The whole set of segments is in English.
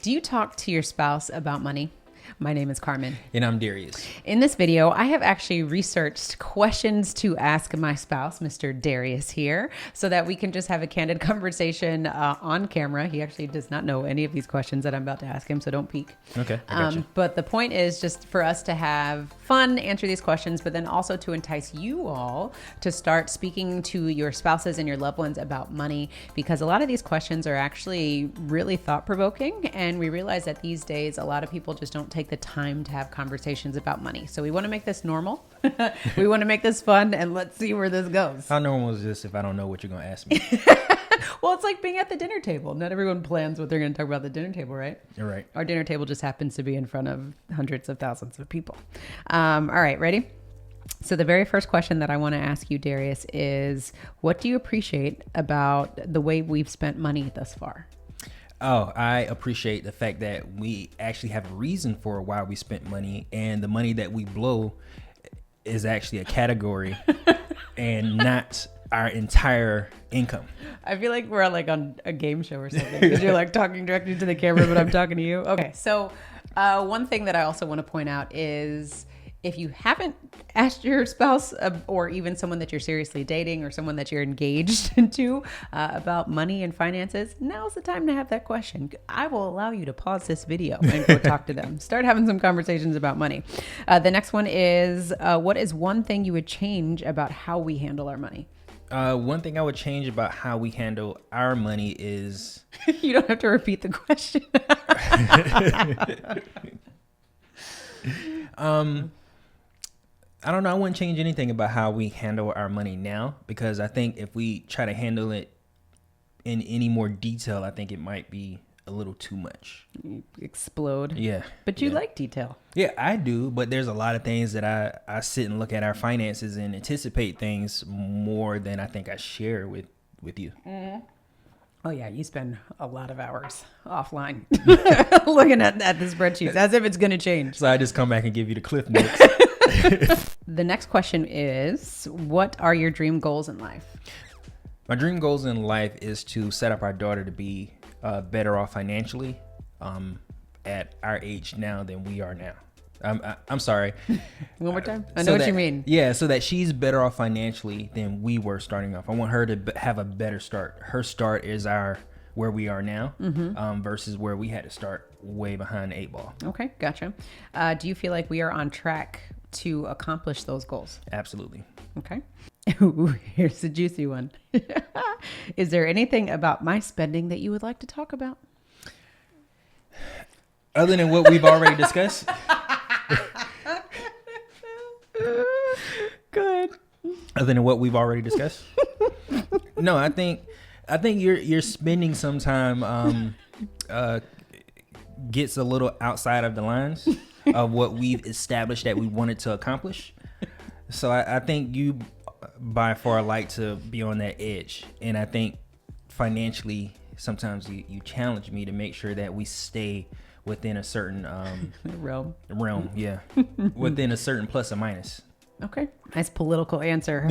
Do you talk to your spouse about money? My name is Carmen. And I'm Darius. In this video, I have actually researched questions to ask my spouse, Mr. Darius here, so that we can just have a candid conversation on camera. He actually does not know any of these questions that I'm about to ask him, so don't peek. Okay, I got you. But the point is just for us to have fun, answer these questions, but then also to entice you all to start speaking to your spouses and your loved ones about money, because a lot of these questions are actually really thought-provoking, and we realize that these days a lot of people just don't take the time to have conversations about money. So we want to make this normal. We want to make this fun, and let's see where this goes. How normal is this if I don't know what you're going to ask me? Well, it's like being at the dinner table. Not everyone plans what they're going to talk about at the dinner table, right? You're right. Our dinner table just happens to be in front of hundreds of thousands of people. All right, ready? So the very first question that I want to ask you, Darius, is what do you appreciate about the way we've spent money thus far? Oh, I appreciate the fact that we actually have a reason for why we spent money, and the money that we blow is actually a category and not our entire income. I feel like we're like on a game show or something because you're like talking directly to the camera, but I'm talking to you. Okay, so one thing that I also want to point out is if you haven't asked your spouse or even someone that you're seriously dating or someone that you're engaged to about money and finances, now's the time to have that question. I will allow you to pause this video and go talk to them. Start having some conversations about money. The next one is, what is one thing you would change about how we handle our money? One thing I would change about how we handle our money is... You don't have to repeat the question. I don't know. I wouldn't change anything about how we handle our money now, because I think if we try to handle it in any more detail, I think it might be a little too much. Explode. Yeah. But you like detail. Yeah, I do. But there's a lot of things that I sit and look at our finances and anticipate things more than I think I share with you. Mm-hmm. Oh, yeah. You spend a lot of hours offline looking at the spreadsheets as if it's going to change. So I just come back and give you the cliff notes. The next question is, what are your dream goals in life? My dream goals in life is to set up our daughter to be better off financially at our age now than we are now. I'm sorry. One more time. I know what you mean. Yeah, so that she's better off financially than we were starting off. I want her to have a better start. Her start is where we are now, versus where we had to start way behind the 8-ball. Okay, gotcha. Do you feel like we are on track to accomplish those goals? Absolutely. Okay. Ooh, here's the juicy one. Is there anything about my spending that you would like to talk about? Other than what we've already discussed? Good. Other than what we've already discussed? No, I think your spending sometime gets a little outside of the lines of what we've established that we wanted to accomplish. So I think you by far like to be on that edge, and I think financially sometimes you challenge me to make sure that we stay within a certain realm, yeah, within a certain plus or minus. Okay, nice political answer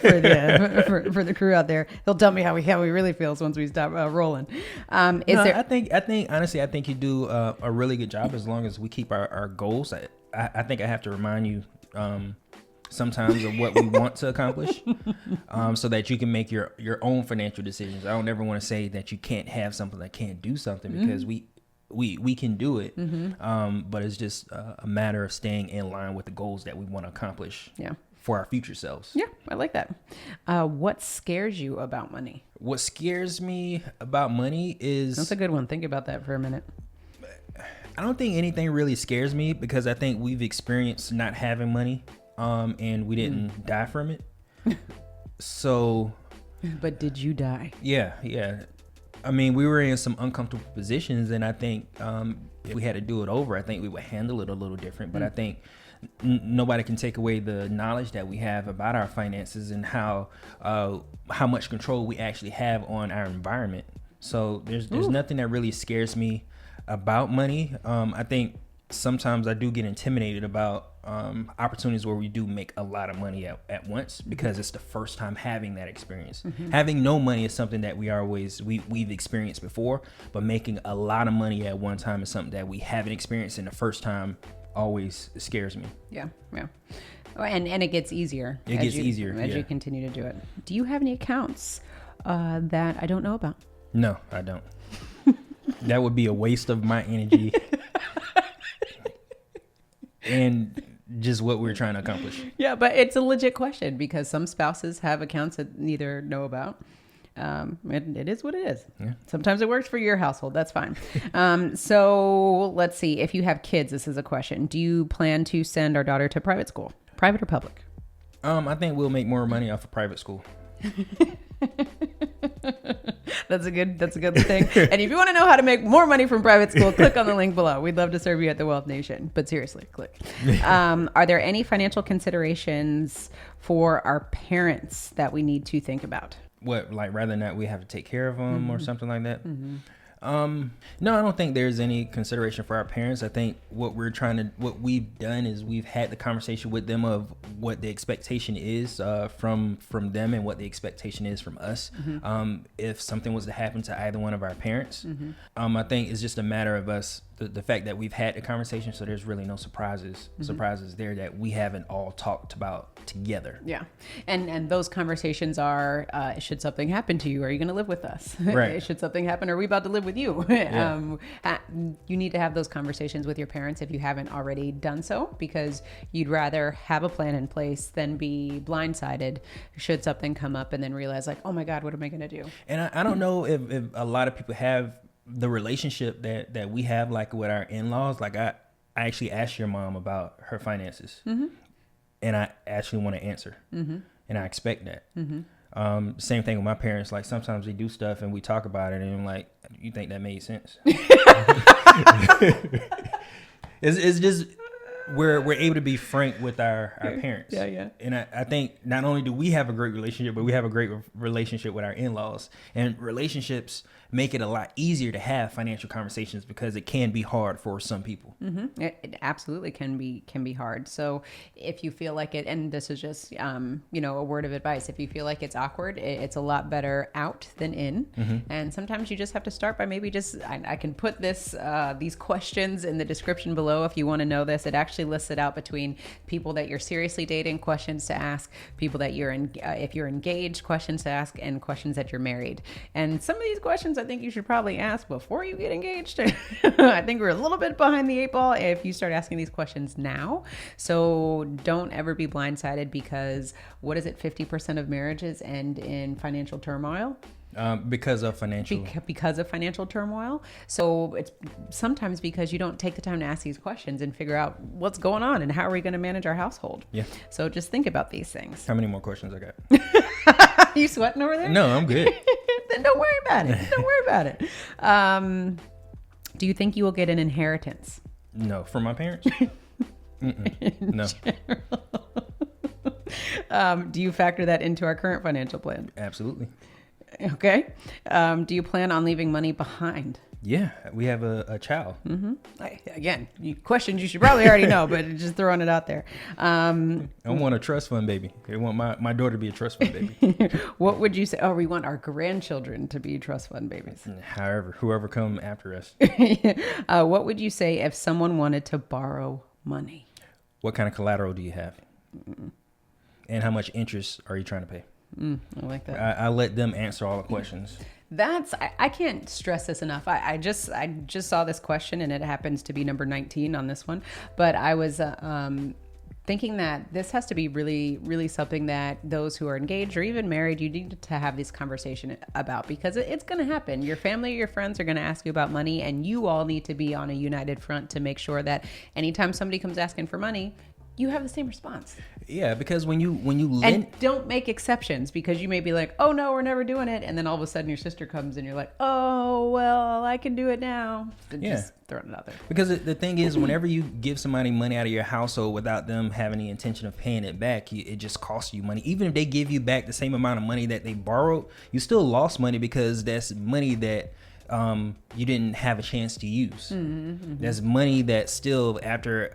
for the crew out there. They'll tell me how we really feels once we stop rolling. I think honestly, I think you do a really good job as long as we keep our goals. I think I have to remind you sometimes of what we want to accomplish, so that you can make your own financial decisions. I don't ever want to say that you can't have something that can't do something, because we can do it, but it's just a matter of staying in line with the goals that we want to accomplish for our future selves. Yeah, I like that. What scares you about money? What scares me about money is... That's a good one. Think about that for a minute. I don't think anything really scares me, because I think we've experienced not having money, and we didn't die from it. So... But did you die? Yeah. I mean, we were in some uncomfortable positions, and I think if we had to do it over, I think we would handle it a little different. But I think nobody can take away the knowledge that we have about our finances and how much control we actually have on our environment. So there's nothing that really scares me about money. I think sometimes I do get intimidated about opportunities where we do make a lot of money at once, because it's the first time having that experience. Having no money is something that we've experienced before, but making a lot of money at one time is something that we haven't experienced, and the first time always scares me. Yeah. And it gets easier. As you continue to do it. Do you have any accounts that I don't know about? No, I don't. That would be a waste of my energy and just what we're trying to accomplish. Yeah, but it's a legit question, because some spouses have accounts that neither know about. It is what it is. Yeah. Sometimes it works for your household. That's fine. So let's see. If you have kids, this is a question. Do you plan to send our daughter to private school? Private or public? I think we'll make more money off of private school. That's a good thing. And if you want to know how to make more money from private school, click on the link below. We'd love to serve you at the Wealth Nation. But seriously, click. Are there any financial considerations for our parents that we need to think about? What, like rather than that we have to take care of them or something like that? No, I don't think there's any consideration for our parents. I think what we've done is we've had the conversation with them of what the expectation is from them, and what the expectation is from us. If something was to happen to either one of our parents, I think it's just a matter of us, the fact that we've had the conversation, so there's really no surprises there that we haven't all talked about together. Yeah. And those conversations are, should something happen to you, are you going to live with us? Right. Should something happen, are we about to live with you? Yeah. You need to have those conversations with your parents if you haven't already done so, because you'd rather have a plan in place than be blindsided should something come up and then realize like, oh my God, what am I going to do? And I don't know if a lot of people have the relationship that we have, like with our in-laws. Like I actually asked your mom about her finances, and I actually want to answer, and I expect that. Same thing with my parents. Like sometimes they do stuff and we talk about it, and I'm like, you think that made sense? It's just we're able to be frank with our parents. Yeah. And I think not only do we have a great relationship, but we have a great relationship with our in-laws. And relationships make it a lot easier to have financial conversations, because it can be hard for some people. It absolutely can be hard. So if you feel like it, and this is just a word of advice, if you feel like it's awkward, it's a lot better out than in. And sometimes you just have to start by maybe just I can put these questions in the description below if you want to know this. It actually lists it out between people that you're seriously dating, questions to ask, people that if you're engaged, questions to ask, and questions that you're married. And some of these questions I think you should probably ask before you get engaged. I think we're a little bit behind the 8 ball if you start asking these questions now. So don't ever be blindsided, because what is it? 50% of marriages end in financial turmoil. Because of financial turmoil. So it's sometimes because you don't take the time to ask these questions and figure out what's going on and how are we going to manage our household. Yeah. So just think about these things. How many more questions I got? You sweating over there? No, I'm good. Then don't worry about it. Do you think you will get an inheritance? No, from my parents? No. Do you factor that into our current financial plan? Absolutely. Okay. Do you plan on leaving money behind? Yeah, we have a child. Again, questions you should probably already know, but just throwing it out there. I want a trust fund baby. I want my daughter to be a trust fund baby. What would you say? Oh, we want our grandchildren to be trust fund babies. However, whoever come after us. What would you say if someone wanted to borrow money? What kind of collateral do you have? And how much interest are you trying to pay? I like that. I let them answer all the questions. I can't stress this enough. I just saw this question, and it happens to be number 19 on this one. But I was thinking that this has to be really, really something that those who are engaged or even married, you need to have this conversation about, because it's going to happen. Your family or your friends are going to ask you about money, and you all need to be on a united front to make sure that anytime somebody comes asking for money, you have the same response. Yeah, because when you lend, and don't make exceptions, because you may be like, oh no, we're never doing it, and then all of a sudden your sister comes and you're like, oh well, I can do it now. Just throwing it out there. Because the thing is, whenever you give somebody money out of your household without them having the intention of paying it back, it just costs you money. Even if they give you back the same amount of money that they borrowed, you still lost money, because that's money that you didn't have a chance to use. That's money that still, after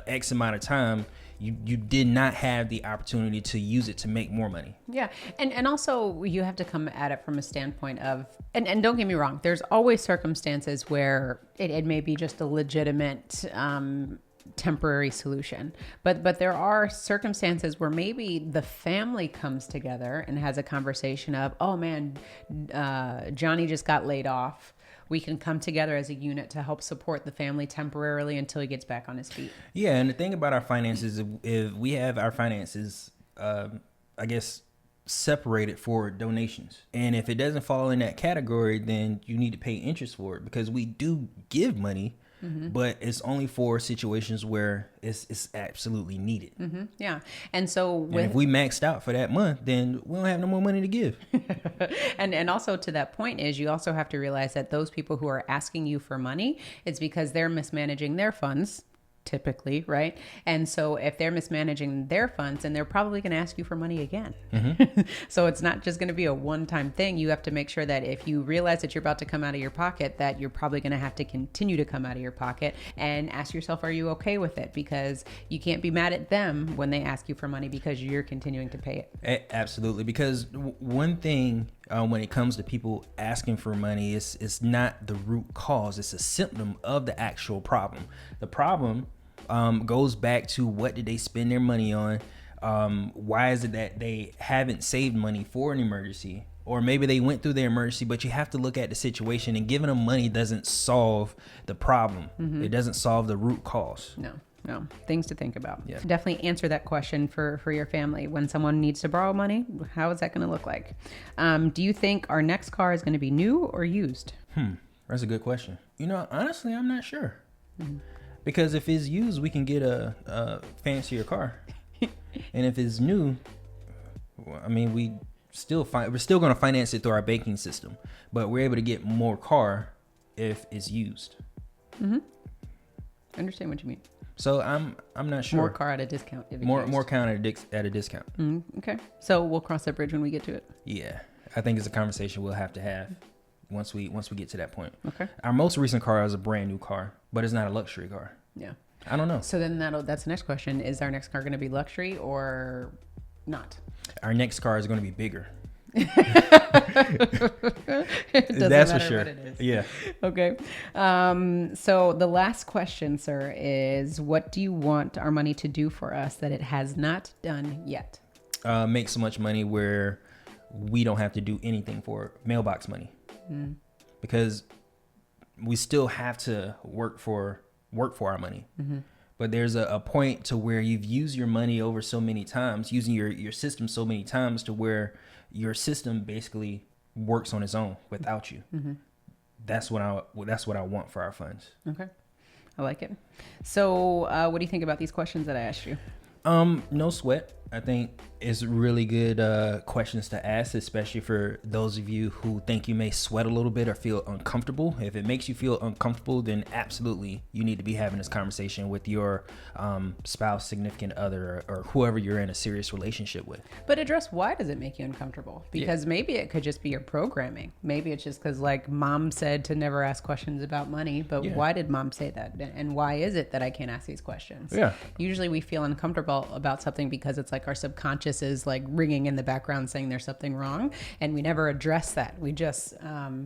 X amount of time, you did not have the opportunity to use it to make more money. Yeah. And also you have to come at it from a standpoint of, and don't get me wrong, there's always circumstances where it may be just a legitimate temporary solution. But there are circumstances where maybe the family comes together and has a conversation of, oh man, Johnny just got laid off. We can come together as a unit to help support the family temporarily until he gets back on his feet. Yeah, and the thing about our finances, if we have our finances, I guess, separated for donations. And if it doesn't fall in that category, then you need to pay interest for it, because we do give money, but it's only for situations where it's absolutely needed. Yeah. And so and if we maxed out for that month, then we don't have no more money to give. and also to that point is you also have to realize that those people who are asking you for money, it's because they're mismanaging their funds. Typically, right? And so if they're mismanaging their funds, then they're probably going to ask you for money again. So it's not just going to be a one-time thing. You have to make sure that if you realize that you're about to come out of your pocket, that you're probably going to have to continue to come out of your pocket, and ask yourself, are you okay with it? Because you can't be mad at them when they ask you for money because you're continuing to pay it. Absolutely. Because one thing when it comes to people asking for money, it's not the root cause. It's a symptom of the actual problem. The problem goes back to, what did they spend their money on? Why is it that they haven't saved money for an emergency? Or maybe they went through their emergency, but you have to look at the situation, and giving them money doesn't solve the problem. It doesn't solve the root cause. No, things to think about. Yeah. Definitely answer that question for your family. When someone needs to borrow money, how is that going to look like? Do you think our next car is going to be new or used? That's a good question. Honestly, I'm not sure. Because if it's used, we can get a fancier car. And if it's new, I mean, we're still going to finance it through our banking system, but we're able to get more car if it's used. I understand what you mean. So I'm not sure. More car at a discount. If it's More used. car at a discount. Okay. So we'll cross that bridge when we get to it. Yeah, I think it's a conversation we'll have to have once we get to that point. Okay. Our most recent car is a brand new car, but it's not a luxury car. Yeah. I don't know. So then that's the next question. Is our next car going to be luxury or not? Our next car is going to be bigger. That's for sure. What it is. Yeah. Okay. So the last question, sir, is what do you want our money to do for us that it has not done yet? Make so much money where we don't have to do anything for it. Mailbox money. Because we still have to work for our money. But there's a point to where you've used your money over so many times, using your system so many times, to where your system basically works on its own without you. That's what I want for our funds. Okay. I like it. So what do you think about these questions that I asked you? No sweat. I think it's really good questions to ask, especially for those of you who think you may sweat a little bit or feel uncomfortable. If it makes you feel uncomfortable, then absolutely you need to be having this conversation with your spouse, significant other, or whoever you're in a serious relationship with. But address, why does it make you uncomfortable? Because maybe it could just be your programming. Maybe it's just because, like, mom said to never ask questions about money, but why did mom say that? And why is it that I can't ask these questions? Yeah. Usually we feel uncomfortable about something because it's like our subconscious is like ringing in the background saying there's something wrong, and we never address that. We just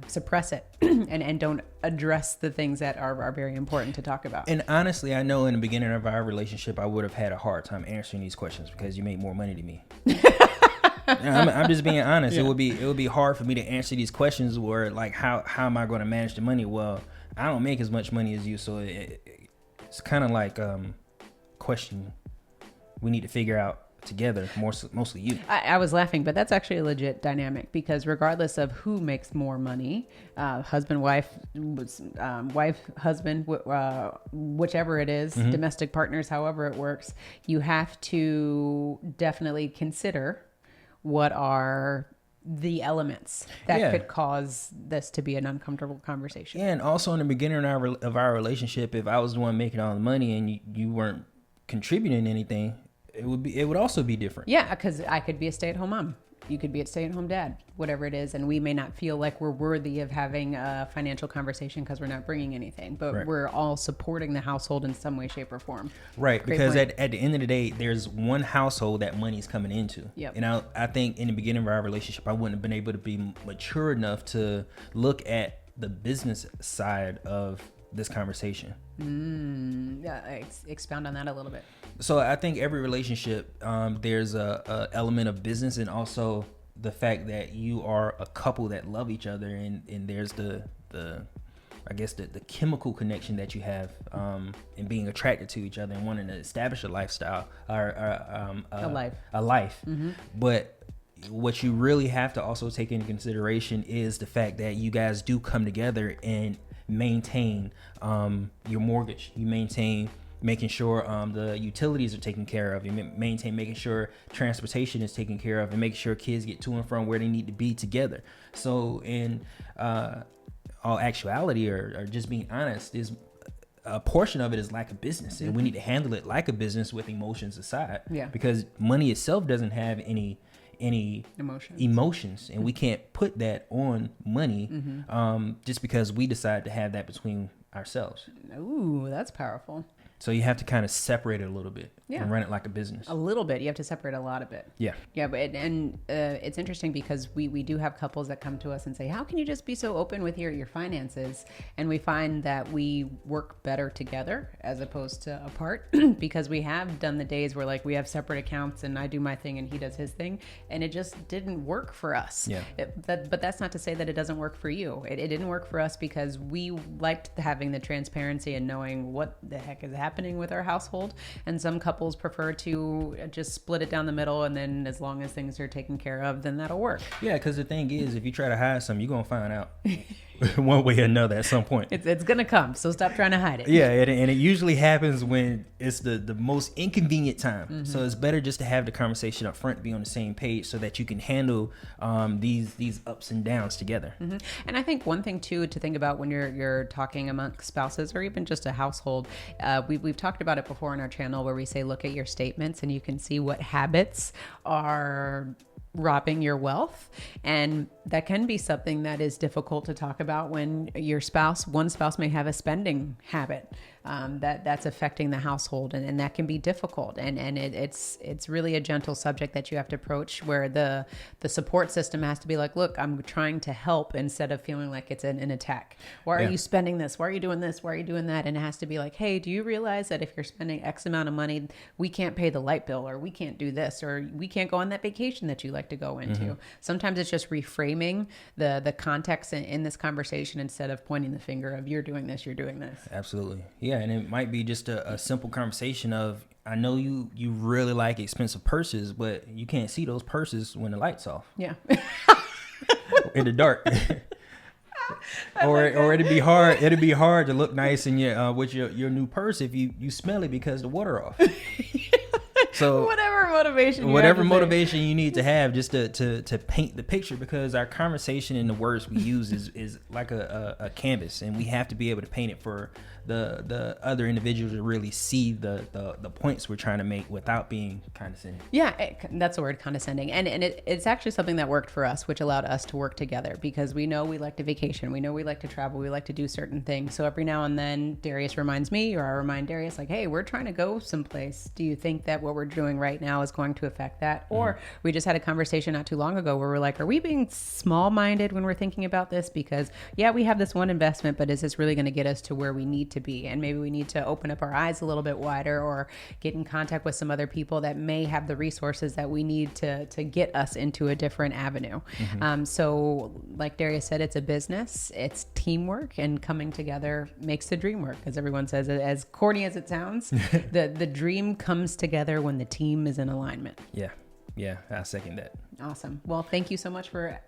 suppress it and don't address the things that are very important to talk about. And honestly, I know in the beginning of our relationship, I would have had a hard time answering these questions because you make more money than me. I'm just being honest. Yeah. It would be hard for me to answer these questions where, like, how am I going to manage the money? Well, I don't make as much money as you, so it's kind of like question we need to figure out together, mostly you. I was laughing, but that's actually a legit dynamic, because regardless of who makes more money, husband, wife, husband, whichever it is, domestic partners, however it works, you have to definitely consider what are the elements that could cause this to be an uncomfortable conversation. Yeah, and also in the beginning of our relationship, if I was the one making all the money and you weren't contributing anything, it would also be different. Yeah, because I could be a stay-at-home mom. You could be a stay-at-home dad, whatever it is, and we may not feel like we're worthy of having a financial conversation because we're not bringing anything, but we're all supporting the household in some way, shape, or form. Right, because at the end of the day, there's one household that money's coming into. Yep. And I think in the beginning of our relationship, I wouldn't have been able to be mature enough to look at the business side of this conversation. Yeah, expound on that a little bit. So I think every relationship, there's a element of business, and also the fact that you are a couple that love each other, and there's the I guess the chemical connection that you have, and being attracted to each other and wanting to establish a lifestyle or a life. Mm-hmm. But what you really have to also take into consideration is the fact that you guys do come together and maintain your mortgage. You maintain making sure the utilities are taken care of. You maintain making sure transportation is taken care of, and making sure kids get to and from where they need to be together. So in all actuality, or just being honest, is a portion of it is like a business, and we need to handle it like a business with emotions aside. Yeah. Because money itself doesn't have any emotions, and we can't put that on money just because we decide to have that between ourselves. Ooh, that's powerful. So you have to kind of separate it a little bit and run it like a business. A little bit. You have to separate a lot of it. Yeah. Yeah, but it's interesting because we do have couples that come to us and say, how can you just be so open with your finances? And we find that we work better together as opposed to apart because we have done the days where like we have separate accounts and I do my thing and he does his thing, and it just didn't work for us. Yeah. But that's not to say that it doesn't work for you. It didn't work for us because we liked having the transparency and knowing what the heck is happening with our household. And some couples prefer to just split it down the middle, and then as long as things are taken care of, then that'll work. Yeah, because the thing is, if you try to hide something, you're gonna find out one way or another at some point. It's gonna come, so stop trying to hide it. Yeah, and it usually happens when it's the most inconvenient time. Mm-hmm. So it's better just to have the conversation up front, be on the same page, so that you can handle these ups and downs together. Mm-hmm. And I think one thing too to think about when you're talking amongst spouses or even just a household, we've talked about it before on our channel where we say look at your statements and you can see what habits are robbing your wealth, and that can be something that is difficult to talk about when one spouse may have a spending habit that's affecting the household, and that can be difficult, and it's really a gentle subject that you have to approach where the support system has to be like, look, I'm trying to help instead of feeling like it's an attack. Why are you spending this? Why are you doing this? Why are you doing that? And it has to be like, hey, do you realize that if you're spending X amount of money, we can't pay the light bill, or we can't do this, or we can't go on that vacation that you like to go into. Mm-hmm. Sometimes it's just reframing the context in this conversation instead of pointing the finger of you're doing this, you're doing this. Absolutely. Yeah, and it might be just a simple conversation of, I know you really like expensive purses, but you can't see those purses when the light's off. Yeah. In the dark. or it'd be hard to look nice in your with your new purse if you smell it because the water off. So whatever motivation you need to have just to paint the picture, because our conversation and the words we use is like a canvas, and we have to be able to paint it for the other individuals to really see the points we're trying to make without being condescending. Yeah, that's the word, condescending. And it's actually something that worked for us, which allowed us to work together because we know we like to vacation. We know we like to travel. We like to do certain things. So every now and then Darius reminds me, or I remind Darius, like, hey, we're trying to go someplace. Do you think that what we're doing right now is going to affect that? Mm-hmm. Or we just had a conversation not too long ago where we're like, are we being small-minded when we're thinking about this? Because yeah, we have this one investment, but is this really going to get us to where we need to be? And maybe we need to open up our eyes a little bit wider, or get in contact with some other people that may have the resources that we need to get us into a different avenue. Mm-hmm. So like Darius said, it's a business, it's teamwork, and coming together makes the dream work. As everyone says, as corny as it sounds, the dream comes together when the team is in alignment. Yeah, I second that. Awesome. Well, thank you so much for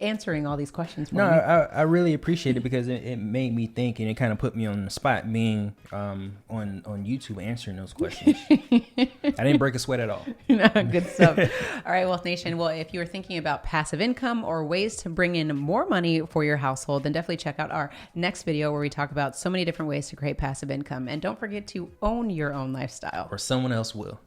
answering all these questions for me. I really appreciate it, because it made me think, and it kind of put me on the spot being on YouTube answering those questions. I didn't break a sweat at all. No, good stuff. All right, Wealth Nation. Well, if you are thinking about passive income or ways to bring in more money for your household, then definitely check out our next video where we talk about so many different ways to create passive income. And don't forget to own your own lifestyle. Or someone else will.